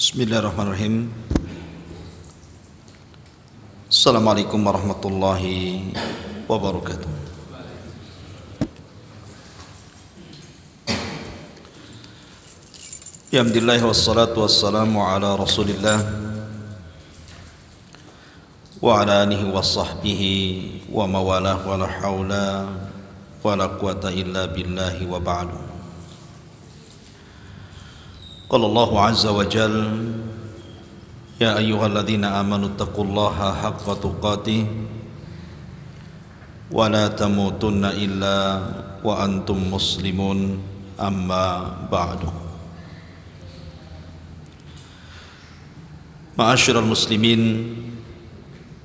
Bismillahirrahmanirrahim. Assalamualaikum warahmatullahi wabarakatuh. Alhamdulillah wassalatu wassalamu ala Rasulillah wa ala alihi wa sahbihi wa mawalah wa la hawla wa la quwata illa billahi wa ba'du. Qala Allah azza wa jal, ya ayyuhalladzina amanu taqullaha haqqa tuqatih wa la tamutunna illa wa antum muslimun, amma ba'du. Ma'asyiral muslimin,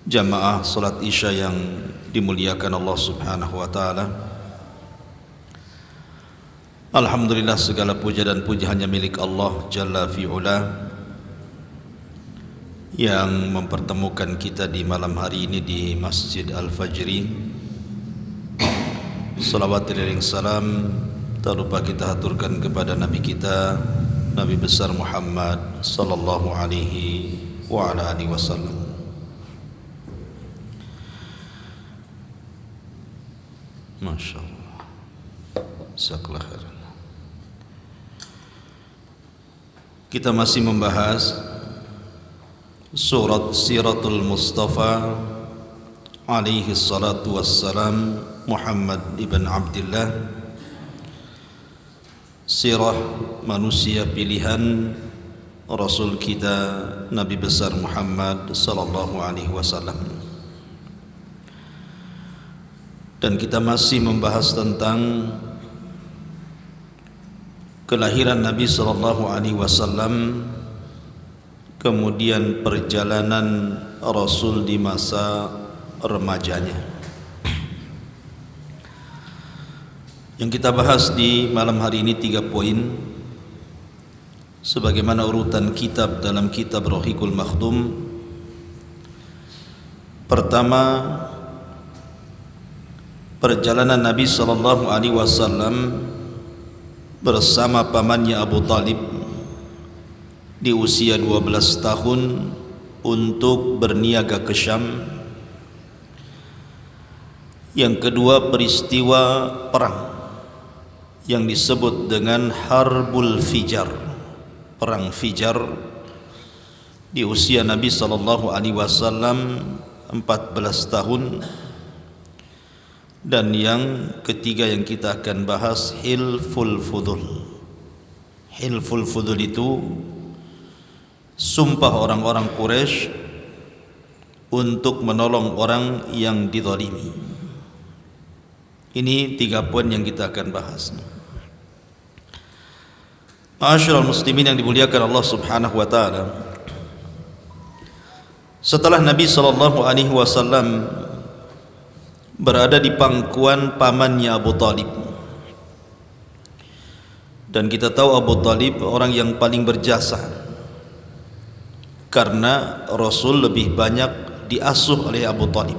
jamaah salat isya yang dimuliakan Allah subhanahu wa ta'ala, alhamdulillah segala puja dan puji hanya milik Allah Jalla fi'ula yang mempertemukan kita di malam hari ini di Masjid Al-Fajri. Salawat dan salam tak lupa kita haturkan kepada Nabi kita, Nabi besar Muhammad sallallahu alaihi wa ala alihi wasallam. Masyaallah. Jazakallahu khairan. Kita masih membahas surat Siratul Mustafa alaihi salatu wassalam, Muhammad ibn Abdullah, sirah manusia pilihan Rasul kita Nabi besar Muhammad sallallahu alaihi wasallam. Dan kita masih membahas tentang kelahiran Nabi sallallahu alaihi wasallam, kemudian perjalanan Rasul di masa remajanya. Yang kita bahas di malam hari ini 3 poin sebagaimana urutan kitab dalam kitab Rahiqul Makhdum. Pertama, perjalanan Nabi sallallahu alaihi wasallam bersama pamannya Abu Talib di usia 12 tahun untuk berniaga ke Syam. Yang kedua, peristiwa perang yang disebut dengan Harbul Fijar, perang Fijar, di usia Nabi sallallahu alaihi wasallam 14 tahun. Dan yang ketiga yang kita akan bahas, Hilful Fudul. Hilful Fudul itu sumpah orang-orang Quraisy untuk menolong orang yang dizalimi. Ini 3 poin yang kita akan bahas. Ma'asyiral muslimin yang dimuliakan Allah subhanahu wa ta'ala, setelah Nabi sallallahu alaihi wasallam berada di pangkuan pamannya Abu Talib, dan kita tahu Abu Talib orang yang paling berjasa karena Rasul lebih banyak diasuh oleh Abu Talib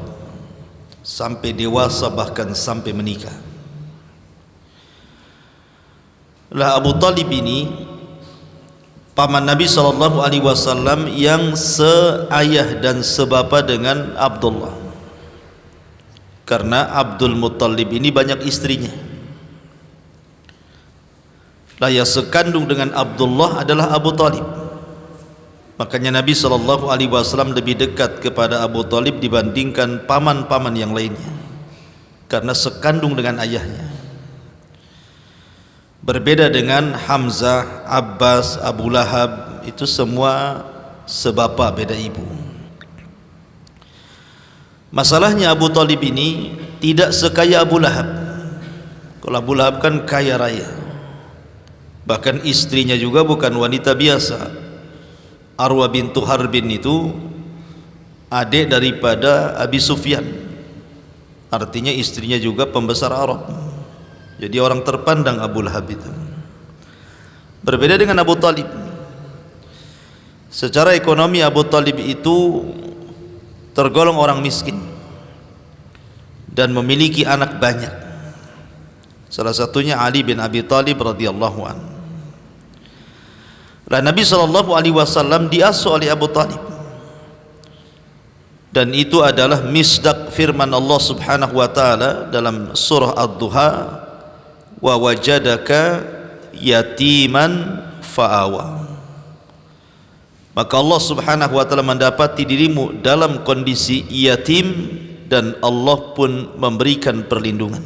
sampai dewasa, bahkan sampai menikah. Lah Abu Talib ini paman Nabi sallallahu alaihi wasallam yang seayah dan sebapa dengan Abdullah, karena Abdul Muttalib ini banyak istrinya. Lah yang sekandung dengan Abdullah adalah Abu Talib. Makanya Nabi sallallahu alaihi wasallam lebih dekat kepada Abu Talib dibandingkan paman-paman yang lainnya, karena sekandung dengan ayahnya. Berbeda dengan Hamzah, Abbas, Abu Lahab, itu semua sebapa beda ibu. Masalahnya Abu Talib ini tidak sekaya Abu Lahab. Kalau Abu Lahab kan kaya raya, bahkan istrinya juga bukan wanita biasa. Arwa bintu Harbin itu adik daripada Abi Sufyan, artinya istrinya juga pembesar Arab. Jadi orang terpandang Abu Lahab itu. Berbeda dengan Abu Talib. Secara ekonomi Abu Talib itu tergolong orang miskin dan memiliki anak banyak. Salah satunya Ali bin Abi Thalib radhiyallahu anhu. Nabi SAW diasuh oleh Abu Talib, dan itu adalah misdaq firman Allah Subhanahu wa taala dalam surah Ad-Duha, wa wajadaka yatiman fa'awa. Maka Allah Subhanahu wa taala mendapati dirimu dalam kondisi yatim, dan Allah pun memberikan perlindungan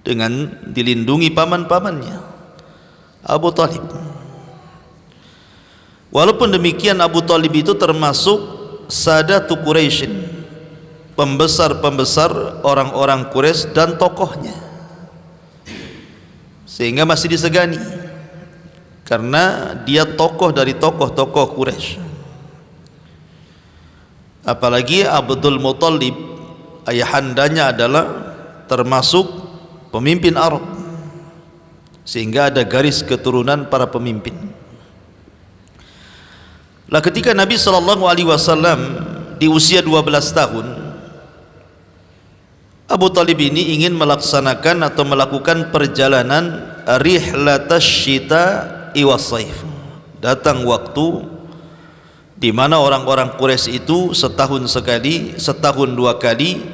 dengan dilindungi paman-pamannya Abu Talib. Walaupun demikian, Abu Talib itu termasuk Sadatu Quraisy, pembesar-pembesar orang-orang Quraisy dan tokohnya, sehingga masih disegani karena dia tokoh dari tokoh-tokoh Quraisy. Apalagi Abdul Muthalib, ayahandanya adalah termasuk pemimpin Arab, sehingga ada garis keturunan para pemimpin. Lah ketika Nabi SAW di usia 12 tahun, Abu Talib ini ingin melaksanakan atau melakukan perjalanan rihlatash syita'i was-saif. Datang waktu di mana orang-orang Quraisy itu setahun sekali, setahun dua kali,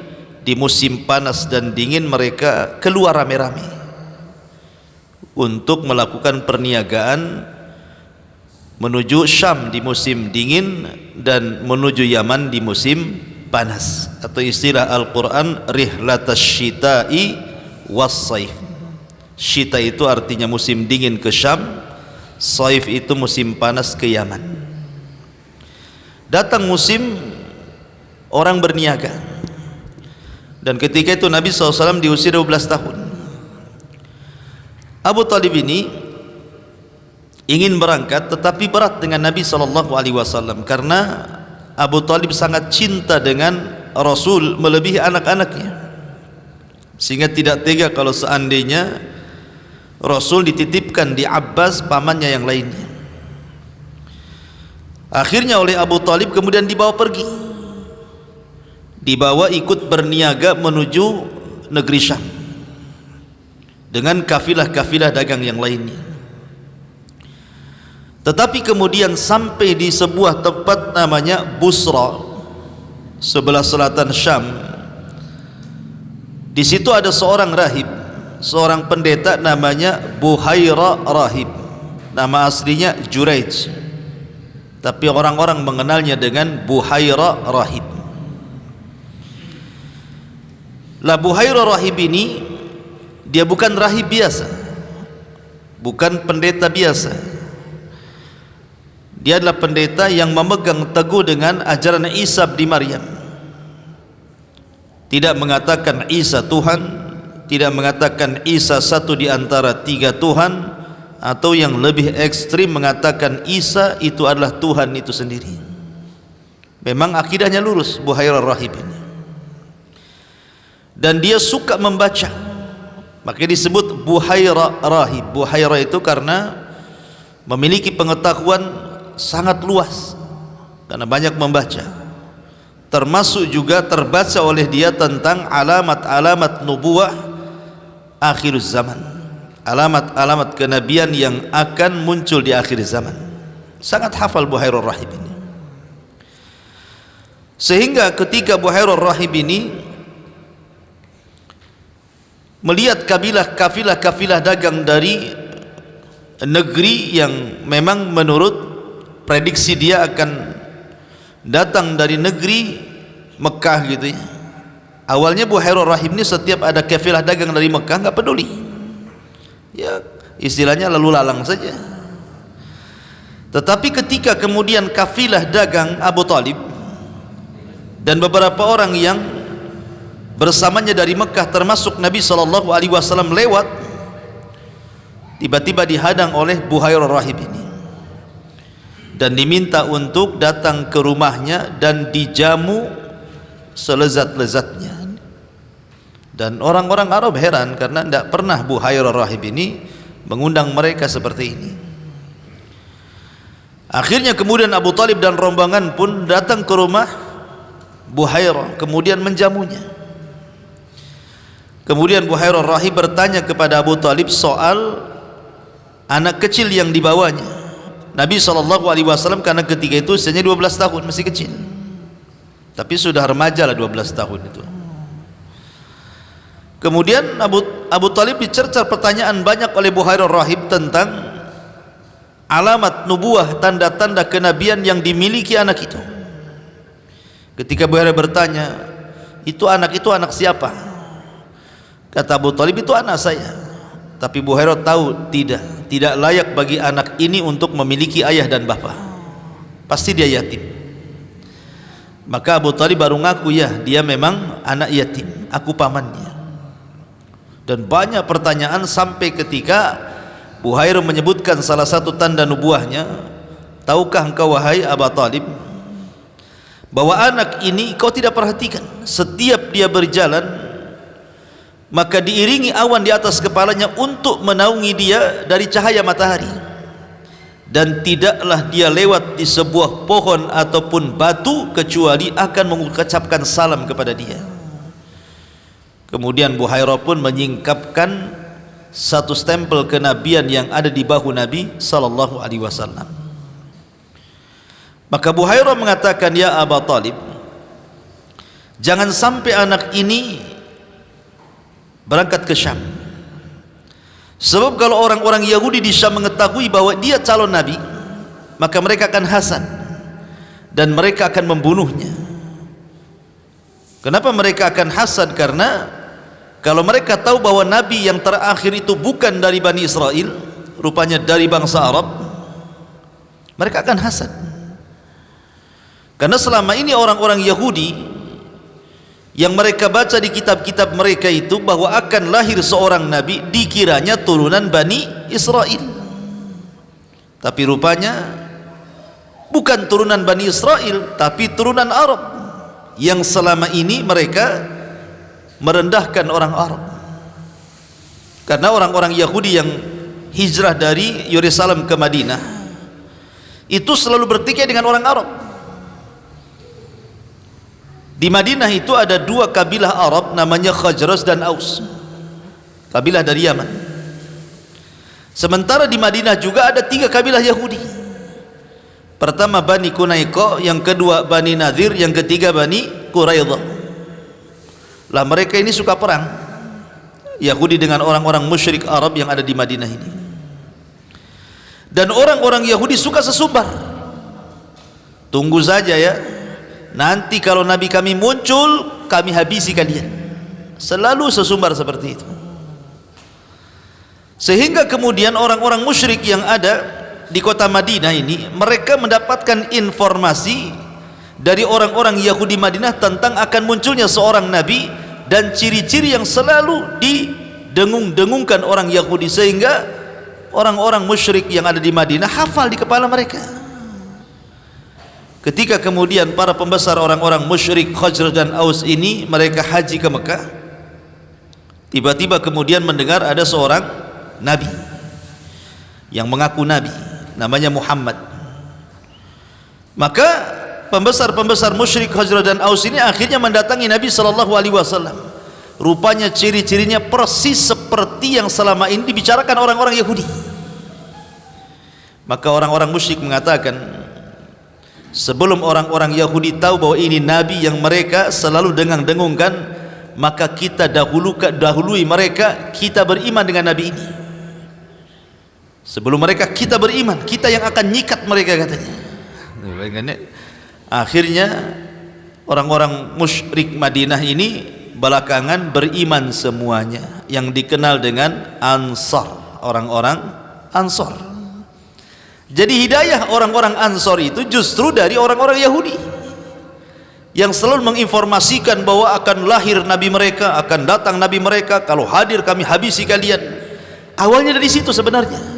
di musim panas dan dingin mereka keluar rame-rame untuk melakukan perniagaan menuju Syam di musim dingin dan menuju Yaman di musim panas, atau istilah Al-Quran rihlatash syita'i was-saif. Syita itu artinya musim dingin ke Syam, saif itu musim panas ke Yaman. Datang musim orang berniaga, dan ketika itu Nabi SAW di usia 12 tahun. Abu Talib ini ingin berangkat, tetapi berat dengan Nabi SAW karena Abu Talib sangat cinta dengan Rasul melebihi anak-anaknya, sehingga tidak tega kalau seandainya Rasul dititipkan di Abbas, pamannya yang lainnya. Akhirnya oleh Abu Talib kemudian dibawa pergi, dibawa ikut berniaga menuju negeri Syam dengan kafilah-kafilah dagang yang lainnya. Tetapi kemudian sampai di sebuah tempat namanya Busra, sebelah selatan Syam. Di situ ada seorang rahib, seorang pendeta namanya Buhaira Rahib. Nama aslinya Juraij, tapi orang-orang mengenalnya dengan Buhaira Rahib. Lah Buhaira Rahib ini dia bukan rahib biasa, bukan pendeta biasa. Dia adalah pendeta yang memegang teguh dengan ajaran Isa bin Maryam. Tidak mengatakan Isa Tuhan, tidak mengatakan Isa satu di antara tiga Tuhan, atau yang lebih ekstrim mengatakan Isa itu adalah Tuhan itu sendiri. Memang akidahnya lurus Buhaira Rahib ini. Dan dia suka membaca, makanya disebut Buhaira Rahib. Buhaira itu karena memiliki pengetahuan sangat luas karena banyak membaca, termasuk juga terbaca oleh dia tentang alamat-alamat nubuwah akhir zaman, alamat-alamat kenabian yang akan muncul di akhir zaman. Sangat hafal Buhaira Rahib ini, sehingga ketika Buhaira Rahib ini melihat kafilah-kafilah dagang dari negeri yang memang menurut prediksi dia akan datang dari negeri Mekah gitu ya. Awalnya Buhaira Rahib ini setiap ada kafilah dagang dari Mekah nggak peduli, ya istilahnya lalu lalang saja. Tetapi ketika kemudian kafilah dagang Abu Talib dan beberapa orang yang bersamanya dari Mekah termasuk Nabi SAW lewat, tiba-tiba dihadang oleh Buhaira Rahib ini dan diminta untuk datang ke rumahnya dan dijamu selezat-lezatnya. Dan orang-orang Arab heran karena tidak pernah Buhaira Rahib ini mengundang mereka seperti ini. Akhirnya kemudian Abu Talib dan rombongan pun datang ke rumah Buhaira, kemudian menjamunya. Kemudian Buhaira Rahib bertanya kepada Abu Talib soal anak kecil yang dibawanya, Nabi SAW karena ketika itu usianya 12 tahun, masih kecil, tapi sudah remaja lah 12 tahun itu. Kemudian Abu Talib dicercar pertanyaan banyak oleh Buhairah rahib tentang alamat nubuah, tanda-tanda kenabian yang dimiliki anak itu. Ketika Buhairah bertanya, itu anak siapa? Kata Abu Talib, itu anak saya. Tapi Buhairah tahu tidak layak bagi anak ini untuk memiliki ayah dan bapa, pasti dia yatim. Maka Abu Talib baru ngaku, ya dia memang anak yatim, aku pamannya. Dan banyak pertanyaan sampai ketika Buhairah menyebutkan salah satu tanda nubuahnya. Tahukah engkau wahai Abu Talib bahwa anak ini kau tidak perhatikan, setiap dia berjalan maka diiringi awan di atas kepalanya untuk menaungi dia dari cahaya matahari, dan tidaklah dia lewat di sebuah pohon ataupun batu kecuali akan mengucapkan salam kepada dia. Kemudian Buhairah pun menyingkapkan satu stempel kenabian yang ada di bahu Nabi sallallahu alaihi wasallam. Maka Buhairah mengatakan, ya Abu Talib, jangan sampai anak ini berangkat ke Syam, sebab kalau orang-orang Yahudi di Syam mengetahui bahwa dia calon Nabi, maka mereka akan hasad dan mereka akan membunuhnya. Kenapa mereka akan hasad? Karena kalau mereka tahu bahwa Nabi yang terakhir itu bukan dari Bani Israel, rupanya dari bangsa Arab, mereka akan hasad. Karena selama ini orang-orang Yahudi yang mereka baca di kitab-kitab mereka itu bahwa akan lahir seorang Nabi, dikiranya turunan Bani Israel. Tapi rupanya bukan turunan Bani Israel, tapi turunan Arab, yang selama ini mereka merendahkan orang Arab. Karena orang-orang Yahudi yang hijrah dari Yerusalem ke Madinah itu selalu bertikai dengan orang Arab. Di Madinah itu ada dua kabilah Arab, namanya Khazraj dan Aus, kabilah dari Yaman. Sementara di Madinah juga ada tiga kabilah Yahudi. Pertama Bani Qunaiqa, yang kedua Bani Nadir, yang ketiga Bani Quraidah. Lah mereka ini suka perang, Yahudi dengan orang-orang musyrik Arab yang ada di Madinah ini. Dan orang-orang Yahudi suka sesumbar. Tunggu saja ya, nanti kalau Nabi kami muncul, kami habisi kalian. Selalu sesumbar seperti itu. Sehingga kemudian orang-orang musyrik yang ada di kota Madinah ini, mereka mendapatkan informasi dari orang-orang Yahudi Madinah tentang akan munculnya seorang Nabi dan ciri-ciri yang selalu didengung-dengungkan orang Yahudi, sehingga orang-orang musyrik yang ada di Madinah hafal di kepala mereka. Ketika kemudian para pembesar orang-orang musyrik Khazraj dan Aus ini mereka haji ke Mekah, tiba-tiba kemudian mendengar ada seorang Nabi yang mengaku Nabi, namanya Muhammad. Maka pembesar-pembesar musyrik Khazraj dan Aus ini akhirnya mendatangi Nabi SAW. Rupanya ciri-cirinya persis seperti yang selama ini dibicarakan orang-orang Yahudi. Maka orang-orang musyrik mengatakan, sebelum orang-orang Yahudi tahu bahwa ini Nabi yang mereka selalu dengung-dengungkan, maka kita dahului mereka, kita beriman dengan Nabi ini. Sebelum mereka kita beriman, kita yang akan nyikat mereka, katanya. Akhirnya orang-orang musyrik Madinah ini belakangan beriman semuanya, yang dikenal dengan Ansar, orang-orang Ansar. Jadi hidayah orang-orang Ansar itu justru dari orang-orang Yahudi yang selalu menginformasikan bahwa akan lahir Nabi mereka, akan datang Nabi mereka, kalau hadir kami habisi kalian. Awalnya dari situ sebenarnya.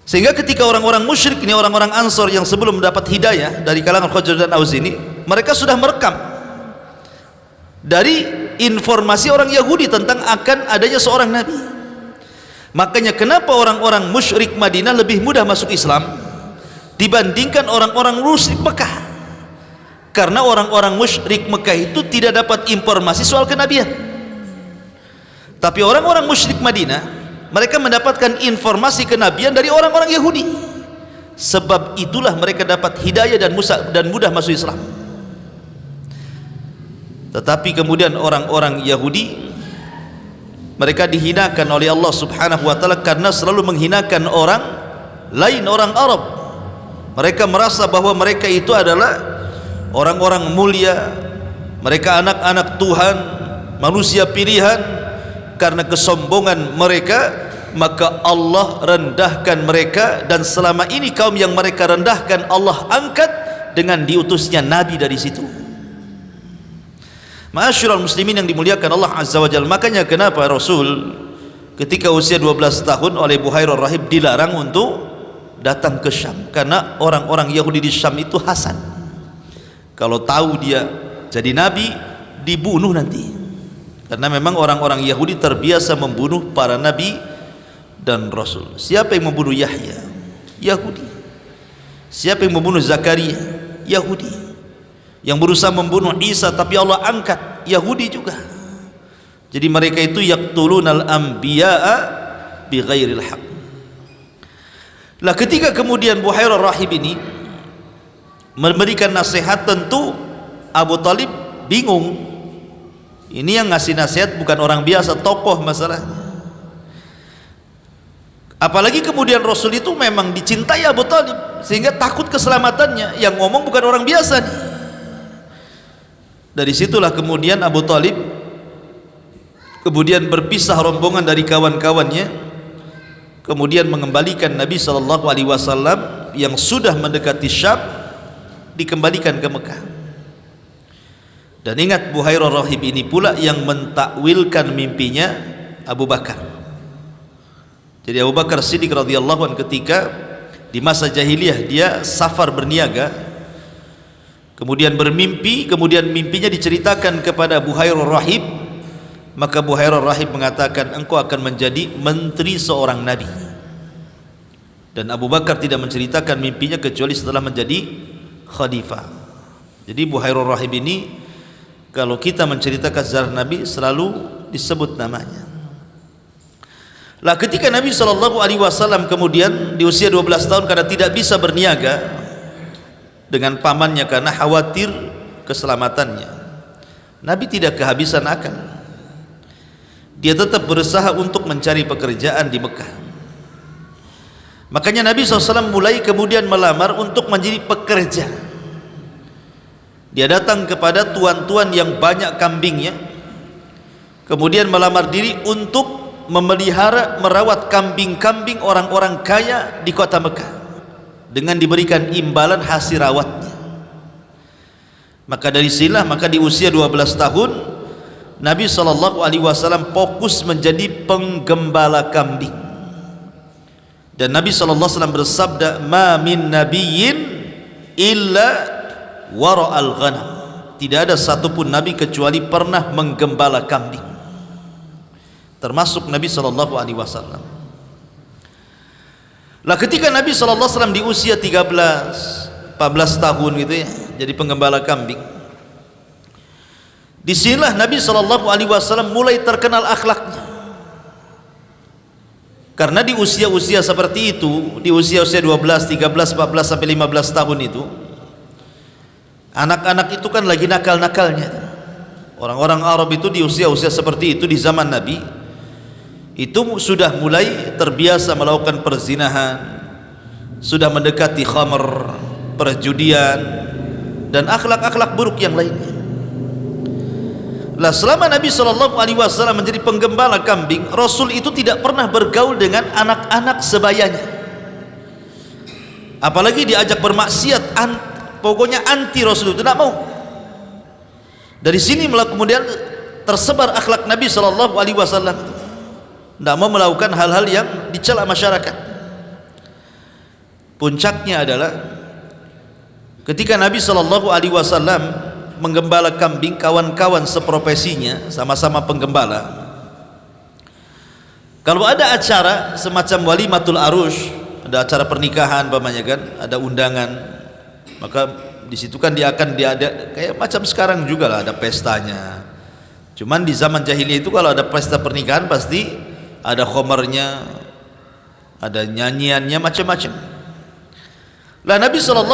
Sehingga ketika orang-orang musyrik ini, orang-orang Ansar yang sebelum mendapat hidayah dari kalangan Khazraj dan Aus ini, mereka sudah merekam dari informasi orang Yahudi tentang akan adanya seorang Nabi. Makanya kenapa orang-orang musyrik Madinah lebih mudah masuk Islam dibandingkan orang-orang musyrik Mekah? Karena orang-orang musyrik Mekah itu tidak dapat informasi soal kenabian. Tapi orang-orang musyrik Madinah, mereka mendapatkan informasi kenabian dari orang-orang Yahudi. sebab itulah mereka dapat hidayah dan mudah masuk Islam. Tetapi kemudian orang-orang Yahudi, mereka dihinakan oleh Allah Subhanahu wa taala karena selalu menghinakan orang lain, orang Arab. Mereka merasa bahwa mereka itu adalah orang-orang mulia, mereka anak-anak Tuhan, manusia pilihan. Karena kesombongan mereka, maka Allah rendahkan mereka, dan selama ini kaum yang mereka rendahkan Allah angkat dengan diutusnya nabi dari situ. Ma'asyiral muslimin yang dimuliakan Allah Azza wa Jalla. Makanya kenapa Rasul ketika usia 12 tahun oleh Buhairah Rahib dilarang untuk datang ke Syam, karena orang-orang Yahudi di Syam itu hasad. Kalau tahu dia jadi nabi, dibunuh nanti. Karena memang orang-orang Yahudi terbiasa membunuh para nabi dan rasul. Siapa yang membunuh Yahya? Yahudi. Siapa yang membunuh Zakaria? Yahudi. Yang berusaha membunuh Isa tapi Allah angkat, Yahudi juga. Jadi mereka itu yaqtulunal anbiya'a bighairil haq. Lah ketika kemudian Buhairah Rahib ini memberikan nasihat, tentu Abu Talib bingung. Ini yang ngasih nasihat bukan orang biasa, tokoh masalahnya. Apalagi kemudian Rasul itu memang dicintai Abu Talib sehingga takut keselamatannya. Yang ngomong bukan orang biasa nih. Dari situlah kemudian Abu Talib kemudian berpisah rombongan dari kawan-kawannya, kemudian mengembalikan Nabi SAW yang sudah mendekati Syam, dikembalikan ke Mekah. Dan ingat, Buhairah Rahib ini pula yang mentakwilkan mimpinya Abu Bakar. Jadi Abu Bakar Siddiq radhiyallahu anhu ketika di masa jahiliyah dia safar berniaga, kemudian bermimpi, kemudian mimpinya diceritakan kepada Buhairah Rahib, maka Buhairah Rahib mengatakan, engkau akan menjadi menteri seorang nabi. Dan Abu Bakar tidak menceritakan mimpinya kecuali setelah menjadi khalifah. Jadi Buhairah Rahib ini, kalau kita menceritakan sejarah Nabi selalu disebut namanya. Lah ketika Nabi SAW kemudian di usia 12 tahun karena tidak bisa berniaga dengan pamannya karena khawatir keselamatannya, Nabi tidak kehabisan akal. Dia tetap berusaha untuk mencari pekerjaan di Mekah. Makanya Nabi SAW mulai kemudian melamar untuk menjadi pekerja. Dia datang kepada tuan-tuan yang banyak kambingnya, kemudian melamar diri untuk memelihara, merawat kambing-kambing orang-orang kaya di kota Mekah dengan diberikan imbalan hasil rawatnya. Maka dari sinilah, maka di usia 12 tahun Nabi SAW fokus menjadi penggembala kambing. Dan Nabi SAW bersabda, ma min nabiyyin illa wara'al ghanam. Tidak ada satupun nabi kecuali pernah menggembala kambing, termasuk Nabi SAW. Lah ketika Nabi SAW di usia 13-14 tahun gitu ya, jadi penggembala kambing, disinilah Nabi SAW mulai terkenal akhlaknya. Karena di usia-usia seperti itu, di usia-usia 12, 13, 14 sampai 15 tahun itu, anak-anak itu kan lagi nakal-nakalnya. Orang-orang Arab itu di usia-usia seperti itu di zaman Nabi itu sudah mulai terbiasa melakukan perzinahan, sudah mendekati khamr, perjudian, dan akhlak-akhlak buruk yang lainnya. Lah selama Nabi SAW menjadi penggembala kambing, Rasul itu tidak pernah bergaul dengan anak-anak sebayanya, apalagi diajak bermaksiat. Pokoknya anti Rasul itu, tidak mau. Dari sini kemudian tersebar akhlak Nabi SAW, tidak mau melakukan hal-hal yang dicela masyarakat. Puncaknya adalah ketika Nabi SAW menggembala kambing, kawan-kawan seprofesinya sama-sama penggembala, kalau ada acara semacam walimatul arush, ada acara pernikahan pamannya kan, ada undangan, maka di situ kan dia akan diada kayak macam sekarang juga lah, ada pestanya. Cuman di zaman jahiliyah itu kalau ada pesta pernikahan pasti ada khomarnya, ada nyanyiannya, macam-macam. Lah Nabi SAW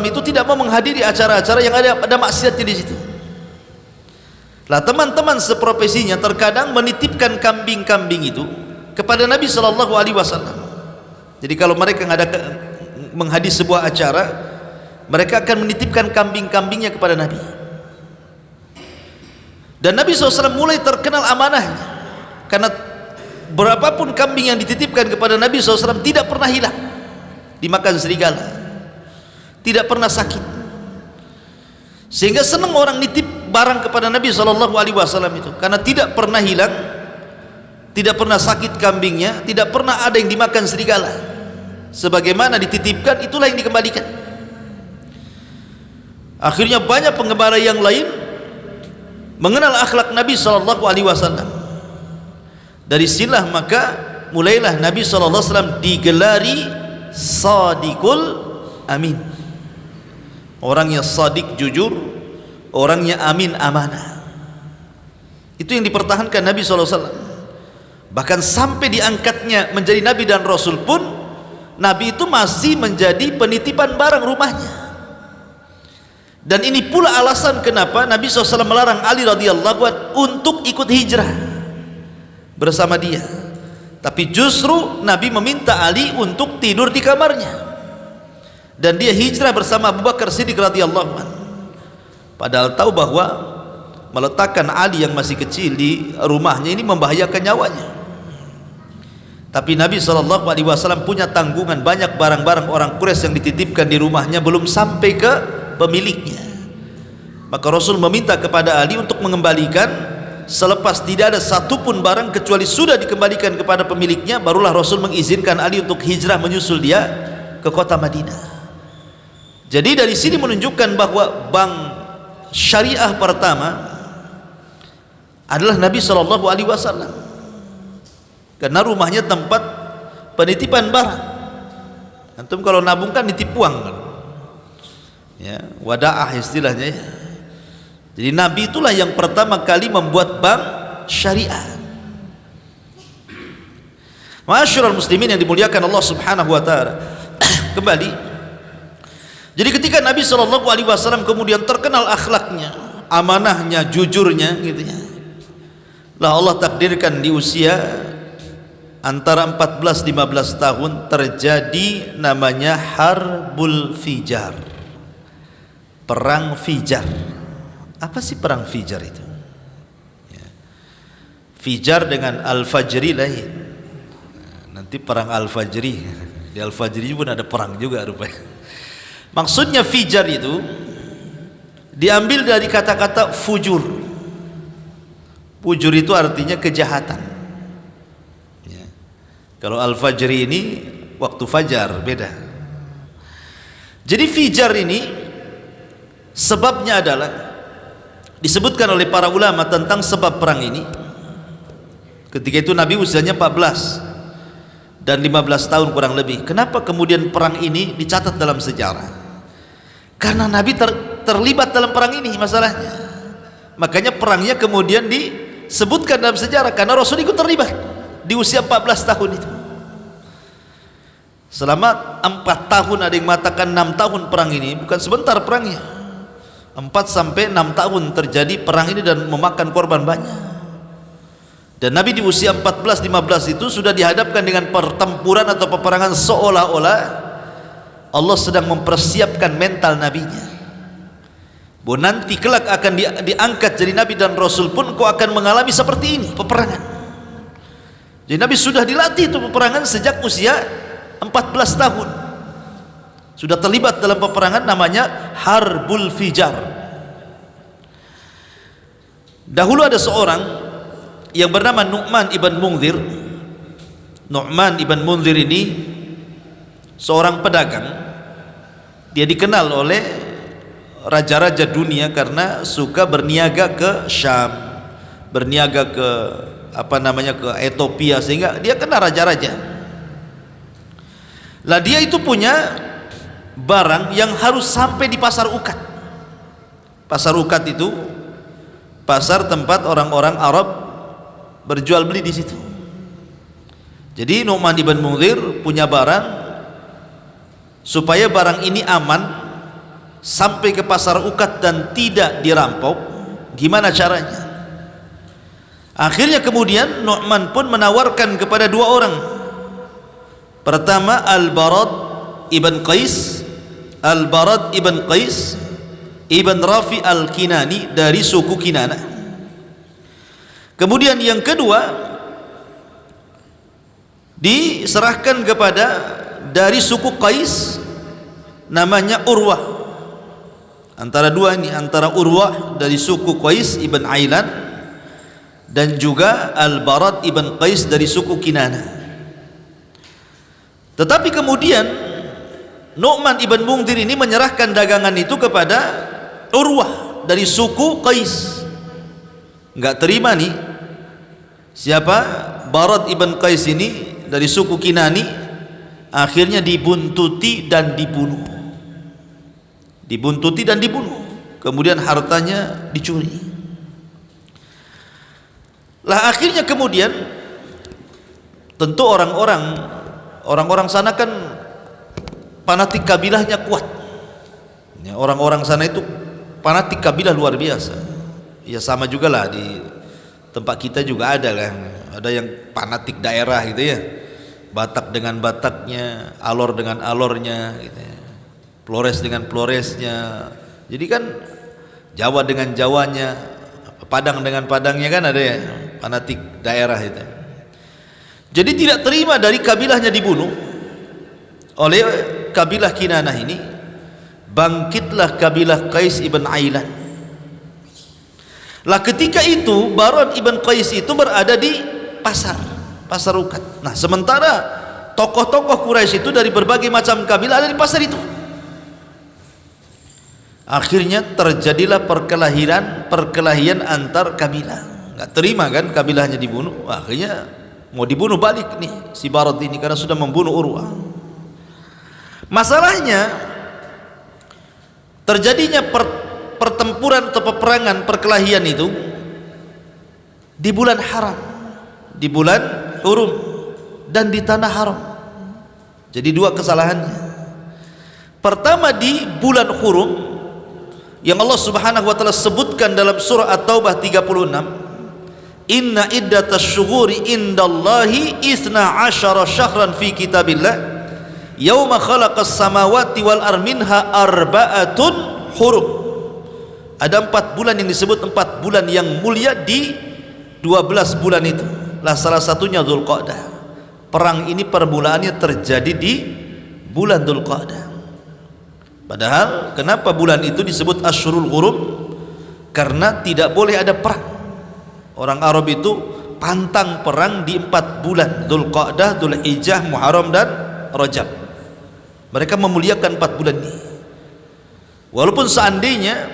itu tidak mau menghadiri acara-acara yang ada maksiatnya di situ. Lah teman-teman seprofesinya terkadang menitipkan kambing-kambing itu kepada Nabi SAW. Jadi kalau mereka menghadiri sebuah acara, mereka akan menitipkan kambing-kambingnya kepada Nabi. Dan Nabi SAW mulai terkenal amanahnya, karena berapapun kambing yang dititipkan kepada Nabi SAW tidak pernah hilang, dimakan serigala, tidak pernah sakit. Sehingga senang orang nitip barang kepada Nabi SAW itu, karena tidak pernah hilang, tidak pernah sakit kambingnya, tidak pernah ada yang dimakan serigala. Sebagaimana dititipkan, itulah yang dikembalikan. Akhirnya banyak penggembala yang lain mengenal akhlak Nabi SAW. Dari sinilah maka mulailah Nabi SAW digelari Sadiqul Amin, orangnya sadik jujur, orangnya amin amanah. Itu yang dipertahankan Nabi SAW. Bahkan sampai diangkatnya menjadi Nabi dan Rasul pun, Nabi itu masih menjadi penitipan barang rumahnya. Dan ini pula alasan kenapa Nabi SAW melarang Ali radhiyallahu anhu untuk ikut hijrah bersama dia. Tapi justru Nabi meminta Ali untuk tidur di kamarnya, dan dia hijrah bersama Abu Bakar Siddiq radhiyallahu anhu. Padahal tahu bahwa meletakkan Ali yang masih kecil di rumahnya ini membahayakan nyawanya. Tapi Nabi SAW punya tanggungan, banyak barang-barang orang Quraisy yang dititipkan di rumahnya belum sampai ke pemiliknya. Maka Rasul meminta kepada Ali untuk mengembalikan. Selepas tidak ada satupun barang kecuali sudah dikembalikan kepada pemiliknya, barulah Rasul mengizinkan Ali untuk hijrah menyusul dia ke kota Madinah. Jadi dari sini menunjukkan bahwa bank syariah pertama adalah Nabi SAW, karena rumahnya tempat penitipan barang. Antum kalau nabung kan nitip uang kan, ya, wadaah istilahnya ya. Jadi Nabi itulah yang pertama kali membuat bank syariah. Ma'asyiral muslimin yang dimuliakan Allah Subhanahu wa taala. Kembali. Jadi ketika Nabi SAW kemudian terkenal akhlaknya, amanahnya, jujurnya gitu ya. Lah Allah takdirkan di usia antara 14-15 tahun terjadi namanya Harbul Fijar, perang Fijar. Apa sih perang Fijar itu? Ya. Fijar dengan Al-Fajri lain. Nanti perang Al-Fajri, di Al-Fajri pun ada perang juga rupanya. Maksudnya Fijar itu diambil dari kata-kata fujur. Fujur itu artinya kejahatan. Ya. Kalau Al-Fajri ini waktu fajar, beda. Jadi Fijar ini sebabnya adalah disebutkan oleh para ulama tentang sebab perang ini. Ketika itu Nabi usianya 14 dan 15 tahun kurang lebih. Kenapa kemudian perang ini dicatat dalam sejarah? Karena Nabi terlibat dalam perang ini masalahnya. Makanya perangnya kemudian disebutkan dalam sejarah, karena Rasul ikut terlibat di usia 14 tahun itu. Selama 4 tahun, ada yang mengatakan 6 tahun perang ini, bukan sebentar perangnya. 4-6 tahun terjadi perang ini dan memakan korban banyak. Dan Nabi di usia 14-15 itu sudah dihadapkan dengan pertempuran atau peperangan seolah-olah Allah sedang mempersiapkan mental nabinya. Bahwa nanti kelak akan diangkat jadi Nabi dan Rasul pun kau akan mengalami seperti ini, peperangan. Jadi Nabi sudah dilatih itu peperangan sejak usia 14 tahun. Sudah terlibat dalam peperangan namanya Harbul Fijar. Dahulu ada seorang yang bernama Nu'man ibn Munzir. Nu'man ibn Munzir ini seorang pedagang. Dia dikenal oleh raja-raja dunia karena suka berniaga ke Syam, berniaga ke ke Ethiopia, sehingga dia kenal raja-raja. Lah dia itu punya barang yang harus sampai di pasar Ukat. Pasar Ukat itu pasar tempat orang-orang Arab berjual beli di situ. Jadi Nu'man ibn Munzir punya barang supaya barang ini aman sampai ke pasar Uqad dan tidak dirampok. Gimana caranya? Akhirnya kemudian Nu'man pun menawarkan kepada dua orang. Pertama Al-Barad ibn Qais ibn Rafi Al-Kinani dari suku Kinana. Kemudian yang kedua diserahkan kepada dari suku Qais, namanya Urwah. Antara dua ini, antara Urwah dari suku Qais ibn Ailan dan juga Al-Barad ibn Qais dari suku Kinana. Tetapi kemudian Nu'man ibn Munzir ini menyerahkan dagangan itu kepada Urwah dari suku Qais. Enggak terima nih, siapa? Barad ibn Qais ini dari suku Kinani. Akhirnya dibuntuti dan dibunuh. Kemudian hartanya dicuri. Lah akhirnya kemudian tentu orang-orang sana kan fanatik kabilahnya kuat. Ya, orang-orang sana itu fanatik kabilah luar biasa. Ya sama juga lah di tempat kita juga ada kan. Ada yang fanatik daerah gitu ya. Batak dengan Bataknya, Alor dengan Alornya gitu ya. Flores dengan Floresnya. Jadi kan Jawa dengan Jawanya, Padang dengan Padangnya kan ada ya, fanatik daerah itu. Jadi tidak terima dari kabilahnya dibunuh oleh kabilah Kinanah ini, bangkitlah kabilah Qais ibn Ailan. Lah ketika itu Barad ibn Qais itu berada di pasar Uqad. Nah sementara tokoh-tokoh Quraisy itu dari berbagai macam kabilah ada di pasar itu. Akhirnya terjadilah perkelahian antar kabilah. Nggak terima kan kabilahnya dibunuh. Akhirnya mau dibunuh balik nih si Barad ini karena sudah membunuh Urwah. Masalahnya terjadinya pertempuran atau peperangan perkelahian itu di bulan haram, di bulan hurum dan di tanah haram. Jadi dua kesalahannya. Pertama di bulan hurum yang Allah Subhanahu wa taala sebutkan dalam surah At-Taubah 36, inna iddatash syuhuri indallahi 12 syahran fi kitabillah yauma khalaqas samawati wal arminha arba'atun hurum. Ada 4 bulan yang disebut 4 bulan yang mulia di 12 bulan itu. Lah salah satunya Dzulqa'dah. Perang ini permulaannya terjadi di bulan Dzulqa'dah. Padahal kenapa bulan itu disebut Asyhurul Hurum? Karena tidak boleh ada perang. Orang Arab itu pantang perang di 4 bulan, Dzulqa'dah, Dzulhijjah, Muharram dan Rajab. Mereka memuliakan 4 bulan ini. Walaupun seandainya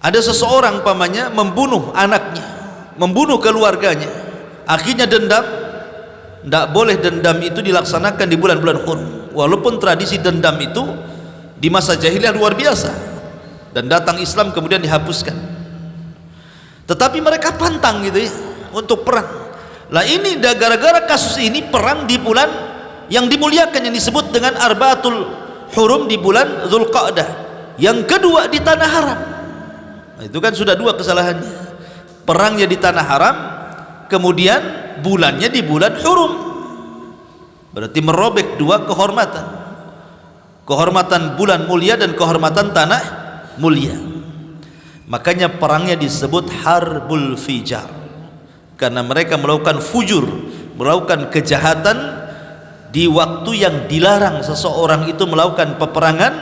ada seseorang pamannya membunuh anaknya, membunuh keluarganya, akhirnya dendam, tidak boleh dendam itu dilaksanakan di bulan-bulan hurum. Walaupun tradisi dendam itu di masa jahiliyah luar biasa dan datang Islam kemudian dihapuskan, tetapi mereka pantang gitu ya untuk perang. Lah ini gara-gara kasus ini perang di bulan yang dimuliakan yang disebut dengan Arba'atul Hurum di bulan Dzulqa'dah. Yang kedua di tanah haram. Nah, itu kan sudah dua kesalahannya. Perangnya di tanah haram, kemudian bulannya di bulan hurum. Berarti merobek dua kehormatan. Kehormatan bulan mulia dan kehormatan tanah mulia. Makanya perangnya disebut Harbul Fijar. Karena mereka melakukan fujur, melakukan kejahatan di waktu yang dilarang seseorang itu melakukan peperangan,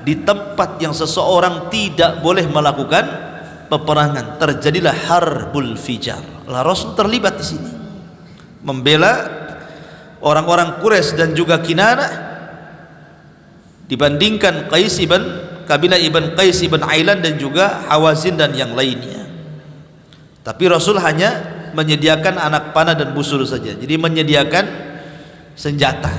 di tempat yang seseorang tidak boleh melakukan peperangan. Terjadilah Harbul Fijar. Lah Rasul terlibat di sini membela orang-orang Quraisy dan juga Kinanah dibandingkan kabilah ibn Qais ibn Ailan dan juga Hawazin dan yang lainnya. Tapi Rasul hanya menyediakan anak panah dan busur saja. Jadi menyediakan senjata.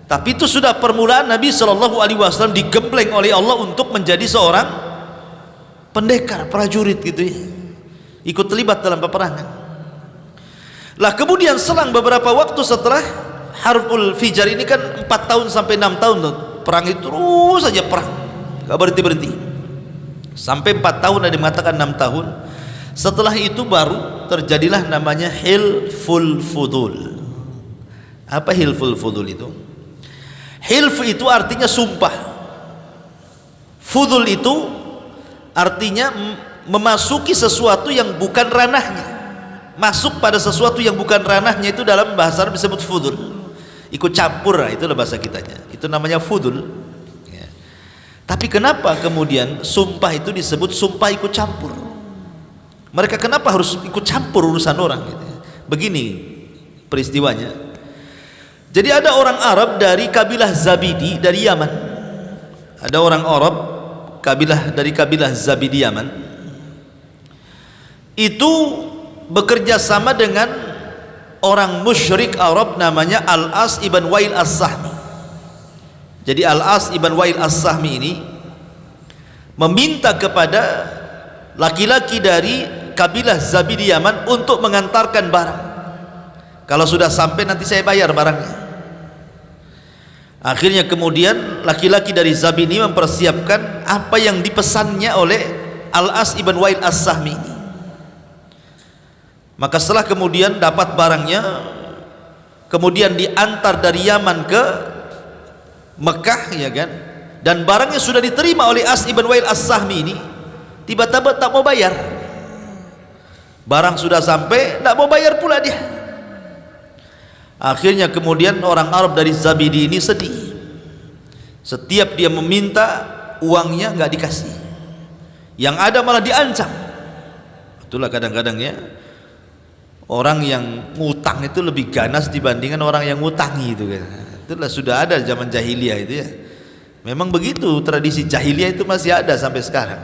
Tapi itu sudah permulaan Nabi SAW digembleng oleh Allah untuk menjadi seorang pendekar, prajurit gitu ya, ikut terlibat dalam peperangan. Lah kemudian selang beberapa waktu setelah Harbul Fijar ini kan 4 tahun sampai 6 tahun tuh, perang itu terus saja perang, gak berhenti-berhenti sampai 4 tahun, ada yang mengatakan 6 tahun. Setelah itu baru terjadilah namanya Hilful Fudul. Apa Hilful Fudul itu? Hilf itu artinya sumpah, Fudul itu artinya memasuki sesuatu yang bukan ranahnya, masuk pada sesuatu yang bukan ranahnya, itu dalam bahasa Arab disebut fudul, ikut campur, itulah bahasa kitanya, itu namanya fudul ya. Tapi kenapa kemudian sumpah itu disebut sumpah ikut campur? Mereka kenapa harus ikut campur urusan orang gitu ya? Begini peristiwanya. Jadi ada orang Arab dari kabilah Zabidi dari Yaman, ada orang Arab dari kabilah Zabidi Yaman, itu bekerja sama dengan orang musyrik Arab namanya Al-As ibn Wail As-Sahmi. Jadi Al-As ibn Wail As-Sahmi ini meminta kepada laki-laki dari kabilah Zabidi Yaman untuk mengantarkan barang. Kalau sudah sampai nanti saya bayar barangnya. Akhirnya kemudian laki-laki dari Zabidi mempersiapkan apa yang dipesannya oleh Al-As ibn Wail As-Sahmi ini. Maka setelah kemudian dapat barangnya, kemudian diantar dari Yaman ke Mekah ya kan, dan barangnya sudah diterima oleh As ibn Wail As-Sahmi ini, tiba-tiba tak mau bayar. Barang sudah sampai, tak mau bayar pula dia. Akhirnya kemudian orang Arab dari Zabidi ini sedih. Setiap dia meminta uangnya nggak dikasih, yang ada malah diancam. Itulah kadang-kadang ya, orang yang ngutang itu lebih ganas dibandingkan orang yang ngutangi itu kan. Itulah sudah ada zaman jahiliyah itu ya. Memang begitu, tradisi jahiliyah itu masih ada sampai sekarang.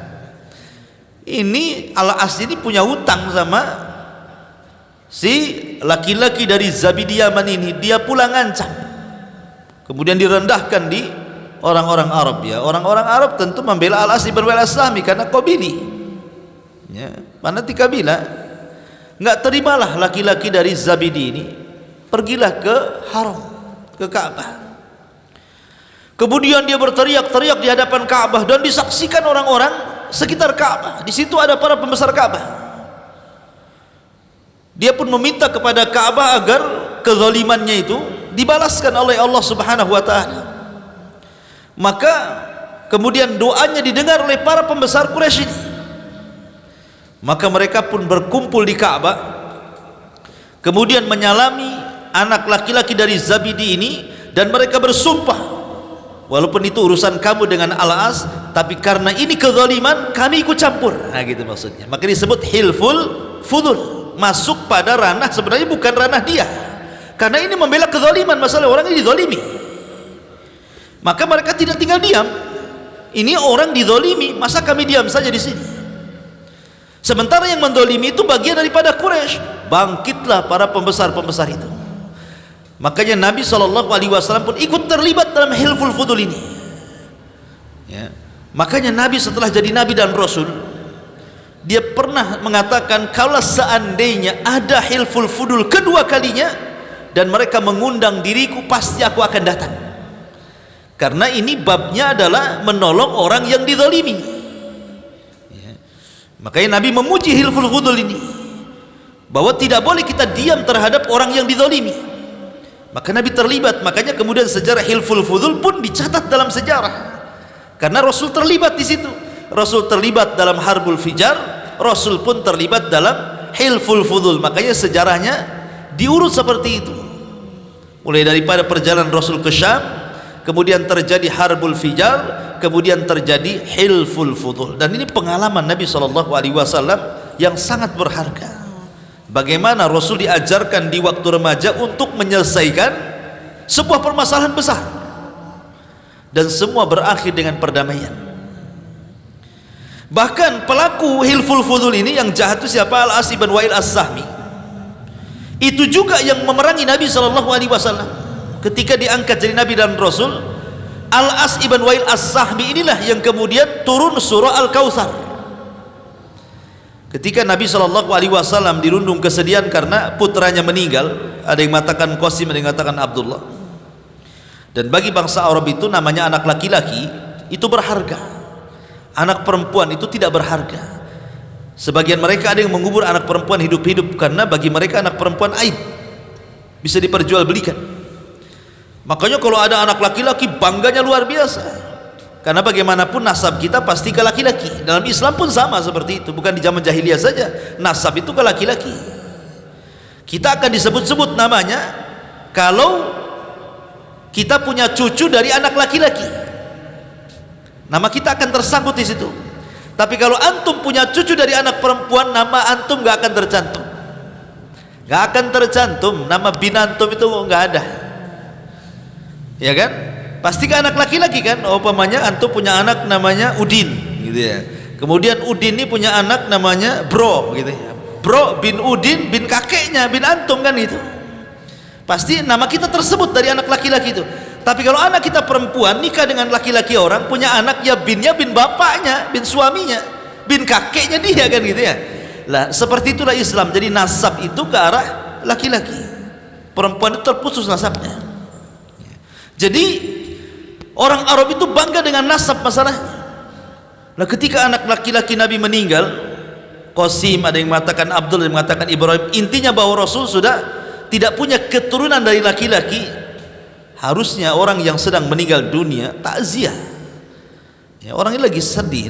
Ini Al-As ini punya utang sama si laki-laki dari Zabidi Yaman ini, dia pula ngancam. Kemudian direndahkan di orang-orang Arab ya. Orang-orang Arab tentu membela Al-As ibn Wail As-Sahmi karena qabili. Ya, mana tiga kabila. Enggak terimalah laki-laki dari Zabidi ini, pergilah ke Haram, ke Ka'bah. Kemudian dia berteriak-teriak di hadapan Ka'bah dan disaksikan orang-orang sekitar Ka'bah. Di situ ada para pembesar Ka'bah. Dia pun meminta kepada Ka'bah agar kezalimannya itu dibalaskan oleh Allah Subhanahu wa taala. Maka kemudian doanya didengar oleh para pembesar Quraisy ini. Maka mereka pun berkumpul di Ka'bah, kemudian menyalami anak laki-laki dari Zabidi ini, dan mereka bersumpah, walaupun itu urusan kamu dengan Al-As, tapi karena ini kezaliman kami ikut campur. Nah gitu maksudnya. Maka disebut Hilful Fudul, masuk pada ranah sebenarnya bukan ranah dia, karena ini membela kezaliman, masalah orang ini dizalimi. Maka mereka tidak tinggal diam, ini orang dizalimi, masa kami diam saja di sini? Sementara yang mendolimi itu bagian daripada Quraisy. Bangkitlah para pembesar-pembesar itu. Makanya Nabi SAW pun ikut terlibat dalam Hilful Fudul ini ya. Makanya Nabi setelah jadi Nabi dan Rasul, dia pernah mengatakan, kalau seandainya ada Hilful Fudul kedua kalinya dan mereka mengundang diriku, pasti aku akan datang. Karena ini babnya adalah menolong orang yang dizalimi. Makanya Nabi memuji Hilful Fudul ini, bahwa tidak boleh kita diam terhadap orang yang dizalimi. Maka Nabi terlibat. Makanya kemudian sejarah Hilful Fudul pun dicatat dalam sejarah, karena Rasul terlibat di situ. Rasul terlibat dalam Harbul Fijar, Rasul pun terlibat dalam Hilful Fudul. Makanya sejarahnya diurut seperti itu, mulai daripada perjalanan Rasul ke Syam, kemudian terjadi Harbul Fijar, kemudian terjadi Hilful Fudul. Dan ini pengalaman Nabi SAW yang sangat berharga. Bagaimana Rasul diajarkan di waktu remaja untuk menyelesaikan sebuah permasalahan besar, dan semua berakhir dengan perdamaian. Bahkan pelaku Hilful Fudul ini yang jahat itu siapa? Al-As ibn Wail As-Sahmi. Itu juga yang memerangi Nabi SAW ketika diangkat jadi Nabi dan Rasul. Al-As ibn Wail As-Sahmi inilah yang kemudian turun surah Al-Kautsar. Ketika Nabi SAW dirundung kesedihan karena putranya meninggal, ada yang mengatakan Qasim, ada yang mengatakan Abdullah. Dan bagi bangsa Arab itu namanya anak laki-laki itu berharga, anak perempuan itu tidak berharga. Sebagian mereka ada yang mengubur anak perempuan hidup-hidup karena bagi mereka anak perempuan aib, bisa diperjualbelikan. Makanya kalau ada anak laki-laki bangganya luar biasa, karena bagaimanapun nasab kita pasti ke laki-laki. Dalam Islam pun sama seperti itu, bukan di zaman jahiliyah saja, nasab itu ke laki-laki. Kita akan disebut-sebut namanya kalau kita punya cucu dari anak laki-laki, nama kita akan tersangkut di situ. Tapi kalau antum punya cucu dari anak perempuan, nama antum gak akan tercantum, gak akan tercantum. Nama bin antum itu gak ada, ya kan? Pasti ke anak laki-laki kan. Oh, umpamanya antum punya anak namanya Udin gitu ya, kemudian Udin ini punya anak namanya Bro gitu ya, Bro bin Udin bin kakeknya bin antum kan itu. Pasti nama kita tersebut dari anak laki-laki itu. Tapi kalau anak kita perempuan nikah dengan laki-laki orang, punya anak ya binnya bin bapaknya, bin suaminya, bin kakeknya dia kan gitu ya. Lah seperti itulah Islam. Jadi nasab itu ke arah laki-laki, perempuan itu terputus nasabnya. Jadi orang Arab itu bangga dengan nasab masalahnya. Nah ketika anak laki-laki Nabi meninggal, Qasim, ada yang mengatakan Abdul, ada yang mengatakan Ibrahim, intinya bahwa Rasul sudah tidak punya keturunan dari laki-laki. Harusnya orang yang sedang meninggal dunia takziah ya, orang ini lagi sedih,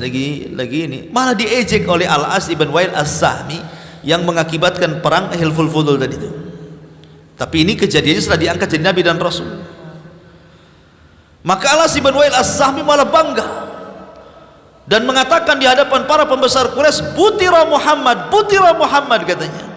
lagi ini, malah diejek oleh Al-As ibn Wa'il As-Sahmi yang mengakibatkan perang Hilful Fudul tadi itu. Tapi ini kejadiannya setelah diangkat jadi Nabi dan Rasul. Maka Al-As ibn Wa'il As-Sahmi malah bangga dan mengatakan di hadapan para pembesar Quraisy, "Butira Muhammad," katanya.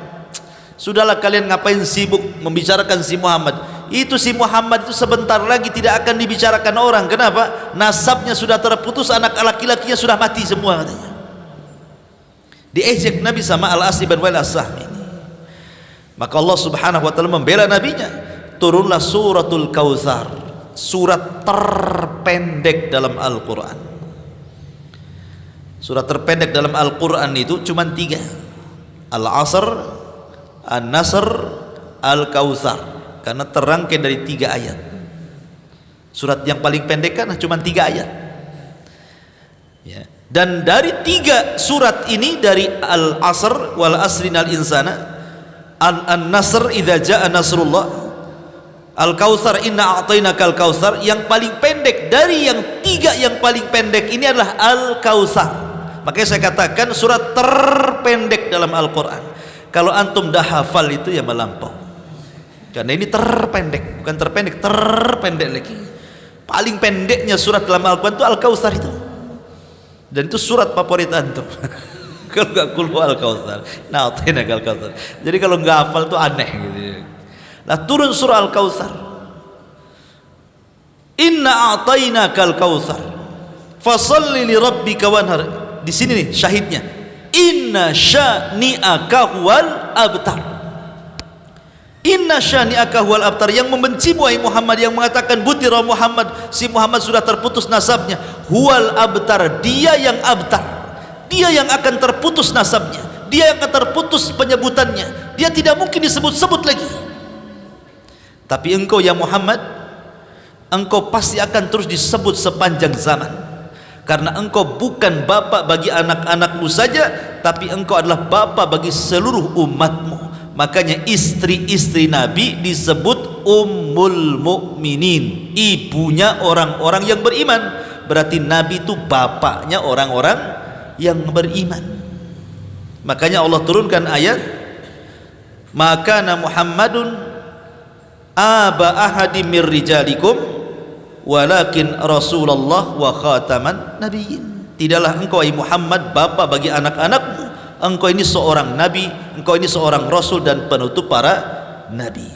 Sudahlah kalian ngapain sibuk membicarakan si Muhammad? Itu si Muhammad itu sebentar lagi tidak akan dibicarakan orang. Kenapa? Nasabnya sudah terputus, anak laki-lakinya sudah mati semua katanya. Diejek Nabi sama Al-As ibn Wa'il As-Sahmi ini. Maka Allah Subhanahu wa taala membela nabinya. Turunlah suratul Kautsar, surat terpendek dalam Al-Qur'an. Surat terpendek dalam Al-Qur'an itu cuma 3. Al-Asr, An-Nasr, Al-Kautsar, karena terangkai dari 3 ayat. Surat yang paling pendek kan cuma 3 ayat ya. Dan dari 3 surat ini, dari Al-Asr, Wal Asrinal Insana, An-Nasr, Idza Jaa Nasrullah, Al-Kautsar, Inna A'tainakal Kautsar, yang paling pendek dari yang 3 yang paling pendek ini adalah Al-Kautsar. Makanya saya katakan surat terpendek dalam Al-Quran. Kalau antum dah hafal itu ya melampau, karena ini terpendek, bukan terpendek, terpendek lagi. Paling pendeknya surat dalam Al-Quran itu Al-Kautsar itu, dan itu surat favorit antum. Kalau nggak kulhu Al-Kautsar, nah Al-Kautsar. Jadi kalau nggak hafal itu aneh gitu. Nah turun surah Al-Kautsar, Inna a'tainakal kautsar fasalli li rabbika wanhar. Di sini nih syahidnya, inna syani'aka huwal abtar. Inna syani'aka huwal abtar, yang membenci wahai Muhammad, yang mengatakan butira Muhammad, si Muhammad sudah terputus nasabnya, huwal abtar, dia yang abtar, dia yang akan terputus nasabnya, dia yang akan terputus penyebutannya, dia tidak mungkin disebut-sebut lagi. Tapi engkau ya Muhammad, engkau pasti akan terus disebut sepanjang zaman, karena engkau bukan bapak bagi anak-anakmu saja, tapi engkau adalah bapak bagi seluruh umatmu. Makanya istri-istri Nabi disebut Ummul Mukminin, ibunya orang-orang yang beriman. Berarti Nabi itu bapaknya orang-orang yang beriman. Makanya Allah turunkan ayat, maka Muhammadun aba ahadim mir rijalikum walakin Rasulullah wa khataman nabiyyin. Tidaklah engkau Muhammad bapa bagi anak-anakmu, engkau ini seorang nabi, engkau ini seorang rasul dan penutup para nabi.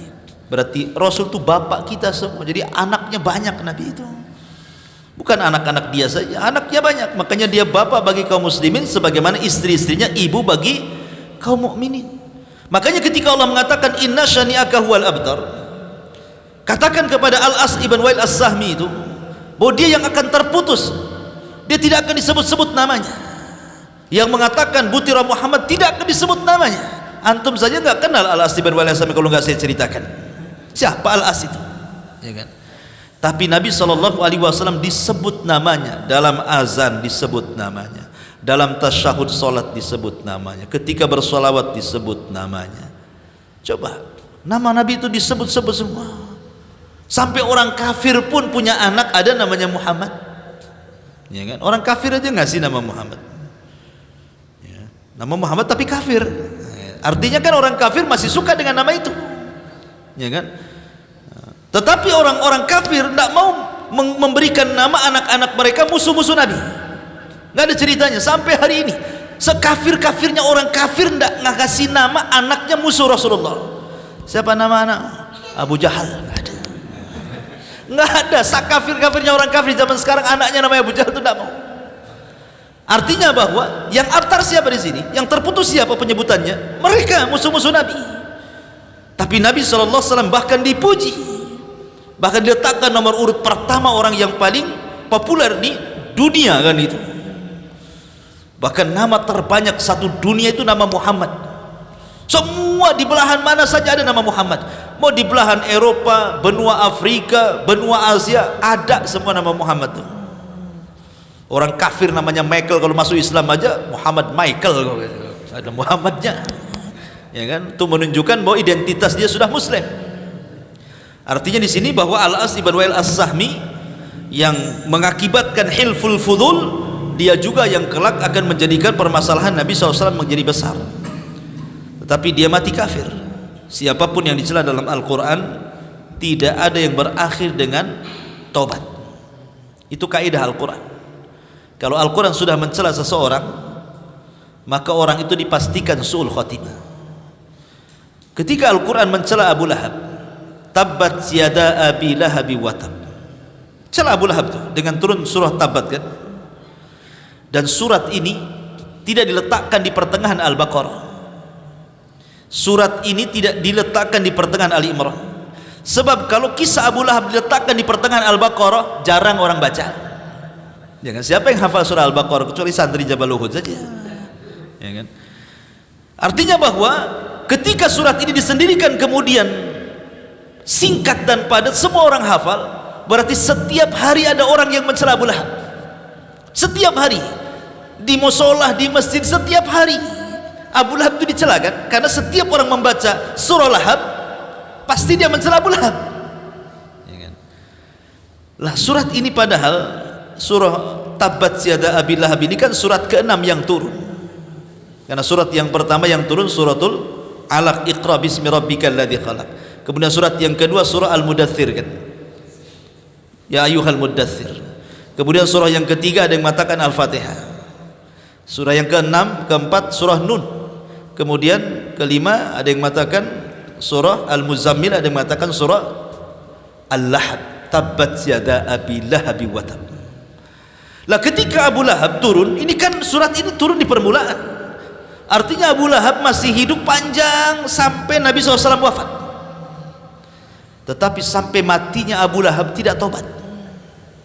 Berarti rasul itu bapak kita semua. Jadi anaknya banyak nabi itu, bukan anak-anak dia saja, anaknya banyak. Makanya dia bapak bagi kaum muslimin, sebagaimana istri-istrinya ibu bagi kaum mukminin. Makanya ketika Allah mengatakan inna syani'aka huwal abtar, katakan kepada Al-As ibn Wa'il As-Sahmi itu bahwa dia yang akan terputus, dia tidak akan disebut-sebut namanya. Yang mengatakan butira Muhammad tidak akan disebut namanya. Antum saja nggak kenal Al-As ibn Wa'il As-Sahmi kalau nggak saya ceritakan siapa Al-As itu, ya kan? Tapi Nabi SAW disebut namanya, dalam azan disebut namanya, dalam tasyahud solat disebut namanya, ketika bersolawat disebut namanya. Coba, nama Nabi itu disebut-sebut semua. Sampai orang kafir pun punya anak ada namanya Muhammad, ya kan? Orang kafir aja ngasih nama Muhammad, ya. Nama Muhammad tapi kafir, artinya kan orang kafir masih suka dengan nama itu, ya kan? Tetapi orang-orang kafir tidak mau memberikan nama anak-anak mereka musuh-musuh Nabi. Nggak ada ceritanya sampai hari ini. Sekafir-kafirnya orang kafir tidak ngasih nama anaknya musuh Rasulullah. Siapa nama anak? Abu Jahal. Nggak ada. Sekafir-kafirnya orang kafir zaman sekarang anaknya namanya Abu Jahal itu tidak mau. Artinya bahwa yang abtar siapa di sini? Yang terputus siapa penyebutannya? Mereka musuh-musuh Nabi. Tapi Nabi SAW bahkan dipuji, bahkan diletakkan nomor urut pertama orang yang paling populer di dunia kan itu. Bahkan nama terbanyak satu dunia itu nama Muhammad. Semua di belahan mana saja ada nama Muhammad. Mau di belahan Eropa, benua Afrika, benua Asia, ada semua nama Muhammad tuh. Orang kafir namanya Michael, kalau masuk Islam aja Muhammad Michael, ada Muhammadnya, ya kan? Itu menunjukkan bahwa identitas dia sudah Muslim. Artinya di sini bahwa Al-As ibn Wa'il As-Sahmi yang mengakibatkan hilful fudul, dia juga yang kelak akan menjadikan permasalahan Nabi SAW menjadi besar. Tetapi dia mati kafir. Siapapun yang dicela dalam Al-Quran tidak ada yang berakhir dengan taubat. Itu kaidah Al-Quran. Kalau Al-Quran sudah mencela seseorang, maka orang itu dipastikan su'ul khatimah. Ketika Al-Quran mencela Abu Lahab, tabbat yada abi lahabi wa tab, cela Abu Lahab itu dengan turun surah Tabbat kan. Dan surat ini tidak diletakkan di pertengahan Al-Baqarah. Surat ini tidak diletakkan di pertengahan Ali Imran. Sebab kalau kisah Abu Lahab diletakkan di pertengahan Al-Baqarah, jarang orang baca. Jangan siapa yang hafal surah Al-Baqarah kecuali santri Jabal Uhud saja, ya kan? Artinya bahwa ketika surat ini disendirikan kemudian singkat dan padat semua orang hafal, berarti setiap hari ada orang yang mencela Abu Lahab. Setiap hari di musolah, di masjid, setiap hari Abu Lahab itu dicela kan? Karena setiap orang membaca surah Lahab pasti dia mencela Abu Lahab, ya kan? Lah surat ini padahal surah Tabbat yada abi lahab ini kan surat ke-6 yang turun. Karena surat yang pertama yang turun suratul Alaq, Iqra bismi rabbikal ladzi khalaq. Kemudian surat yang kedua surah Al-Mudaththir kan, ya ayyuhal mudaththir. Kemudian surah yang ketiga ada yang mengatakan Al-Fatihah. Surah yang ke-6, ke-4 surah Nun. Kemudian kelima ada yang mengatakan surah Al-Muzammil, ada yang mengatakan surah Al-Lahab, tabbat yada abi lahabi wa tab. Lah ketika Abu Lahab turun, ini kan surat ini turun di permulaan. Artinya Abu Lahab masih hidup panjang sampai Nabi SAW wafat. Tetapi sampai matinya Abu Lahab tidak tobat,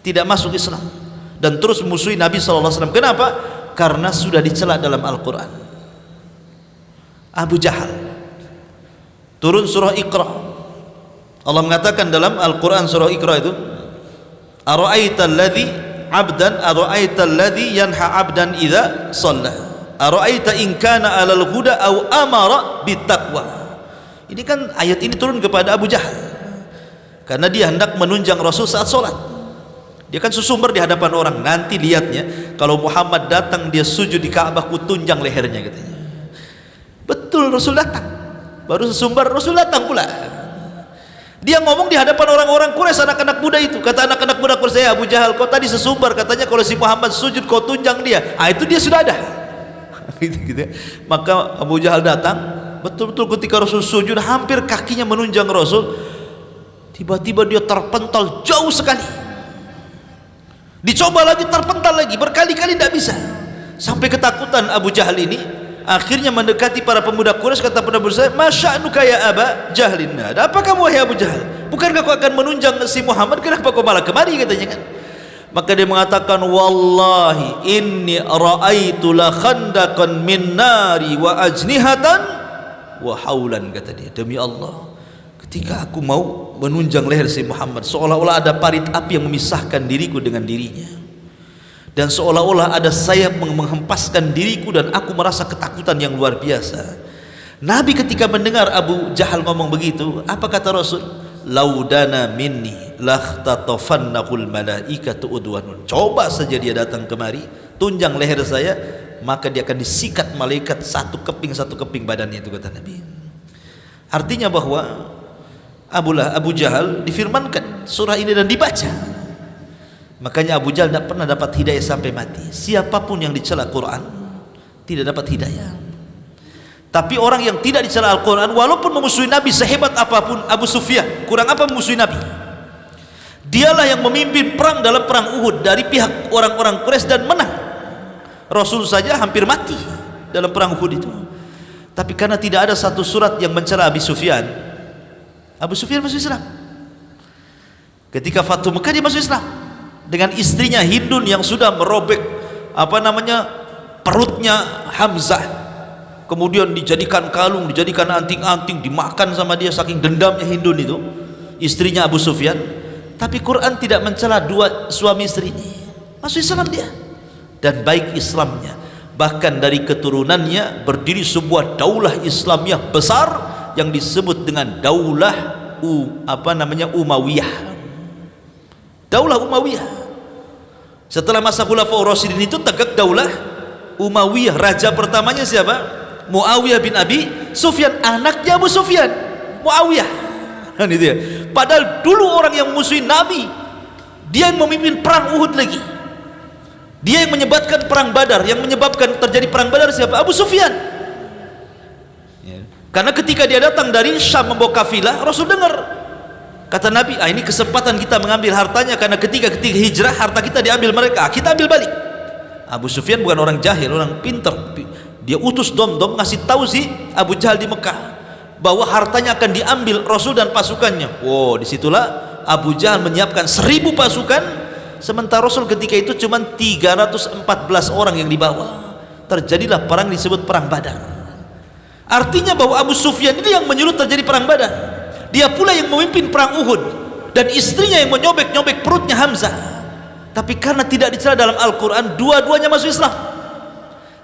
tidak masuk Islam, dan terus musuhi Nabi SAW. Kenapa? Karena sudah dicela dalam Al-Quran. Abu Jahal, turun surah Iqra. Allah mengatakan dalam Al-Quran surah Iqra itu, ara'aital ladzi abdan ara'aital ladzi yanha abdan idza shalla ara'aita in kana 'alal huda aw amara bittaqwa. Ini kan ayat ini turun kepada Abu Jahal karena dia hendak menunjang Rasul saat sholat. Dia kan sesumber di hadapan orang. Nanti lihatnya kalau Muhammad datang dia sujud di Ka'bah, ku tunjang lehernya katanya. Betul, Rasul datang, baru sesumbar Rasul datang pula. Dia ngomong di hadapan orang-orang Quraisy, anak-anak muda itu. Kata anak-anak muda Quraisy, Abu Jahal, kau tadi sesumbar, katanya kalau si Muhammad sujud kau tunjang dia. Itu dia sudah ada. gitu. Maka Abu Jahal datang, betul-betul ketika Rasul sujud hampir kakinya menunjang Rasul, tiba-tiba dia terpental jauh sekali. Dicoba lagi, terpental lagi, berkali-kali tidak bisa. Sampai ketakutan Abu Jahal ini akhirnya mendekati para pemuda Quraisy. Kata pemuda Quraisy, masya'nuka ya Aba Jahlin, ada apa kamu wahai Abu Jahal? Bukankah kau akan menunjang si Muhammad, kenapa kau malah kemari, katanya kan. Maka dia mengatakan, wallahi inni ra'aitu la khandaqan min nari wa ajnihatan wa haulan, kata dia, demi Allah ketika aku mau menunjang leher si Muhammad, seolah-olah ada parit api yang memisahkan diriku dengan dirinya, dan seolah-olah ada sayap menghempaskan diriku, dan aku merasa ketakutan yang luar biasa. Nabi ketika mendengar Abu Jahal ngomong begitu, apa kata Rasul? Laudana minni lakhtatafannahul malaikatu udwanun. Coba saja dia datang kemari, tunjang leher saya, maka dia akan disikat malaikat satu keping badannya, itu kata Nabi. Artinya bahwa Abu Jahal difirmankan surah ini dan dibaca, makanya Abu Jahal tidak pernah dapat hidayah sampai mati. Siapapun yang dicela Quran tidak dapat hidayah. Tapi orang yang tidak dicela Al-Quran, walaupun memusuhi Nabi sehebat apapun, Abu Sufyan, kurang apa memusuhi Nabi? Dialah yang memimpin perang dalam perang Uhud dari pihak orang-orang Quraisy dan menang. Rasul saja hampir mati dalam perang Uhud itu. Tapi karena tidak ada satu surat yang mencela Abu Sufyan masuk Islam. Ketika Fathu Mekah dia masuk Islam dengan istrinya Hindun yang sudah merobek perutnya Hamzah, kemudian dijadikan kalung, dijadikan anting-anting, dimakan sama dia saking dendamnya Hindun itu, istrinya Abu Sufyan. Tapi Quran tidak mencela dua suami istri ini, masuk Islam dia, dan baik Islamnya. Bahkan dari keturunannya berdiri sebuah daulah Islamiyah besar yang disebut dengan daulah Umayyah. Daulah Umayyah. Setelah masa Khulafaur Rasyidin itu tegak daulah Umayyah. Raja pertamanya siapa? Muawiyah bin Abi Sufyan, anaknya Abu Sufyan, Muawiyah. Itu ya. Padahal dulu orang yang memusuhi Nabi, dia yang memimpin perang Uhud lagi. Dia yang menyebabkan perang Badar, yang menyebabkan terjadi perang Badar siapa? Abu Sufyan. Ya. Karena ketika dia datang dari Syam membawa kafilah, Rasul dengar. Kata Nabi, ini kesempatan kita mengambil hartanya, karena ketika hijrah harta kita diambil mereka, kita ambil balik. Abu Sufyan bukan orang jahil, orang pintar. Dia utus dom-dom ngasih tahu si Abu Jahal di Mekah bahwa hartanya akan diambil Rasul dan pasukannya. Disitulah Abu Jahal menyiapkan 1000 pasukan, sementara Rasul ketika itu cuma 314 orang yang dibawa. Terjadilah perang disebut perang Badar. Artinya bahwa Abu Sufyan ini yang menyuruh terjadi perang Badar. Dia pula yang memimpin perang Uhud, dan istrinya yang menyobek-nyobek perutnya Hamzah. Tapi karena tidak dicela dalam Al-Quran, dua-duanya masuk Islam,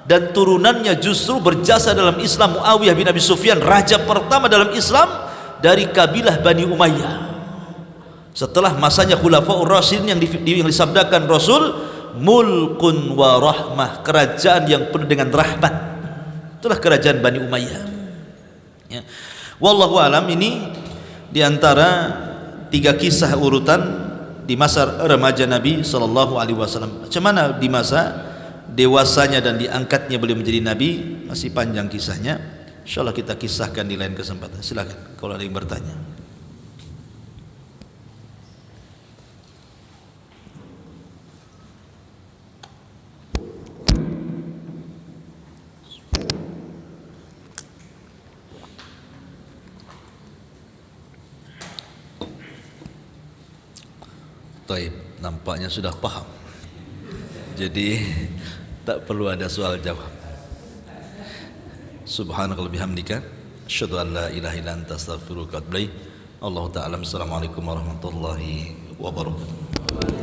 dan turunannya justru berjasa dalam Islam. Muawiyah bin Abi Sufyan, raja pertama dalam Islam dari kabilah Bani Umayyah. Setelah masanya Khulafaur Rasyidin yang disabdakan Rasul, mulkun wa rahmah, kerajaan yang penuh dengan rahmat. Itulah kerajaan Bani Umayyah. Ya. Wallahu alam, ini diantara 3 kisah urutan di masa remaja Nabi Sallallahu Alaihi Wasallam. Macam mana di masa dewasanya dan diangkatnya beliau menjadi Nabi, masih panjang kisahnya. InsyaAllah kita kisahkan di lain kesempatan. Silakan kalau ada yang bertanya. Baik, nampaknya sudah paham. Jadi tak perlu ada soal jawab. Subhanakallahumma bihamdika asyhadu an la ilaha illa anta astaghfiruka wa atubu ilaik. Allahu ta'ala. Assalamualaikum warahmatullahi wabarakatuh.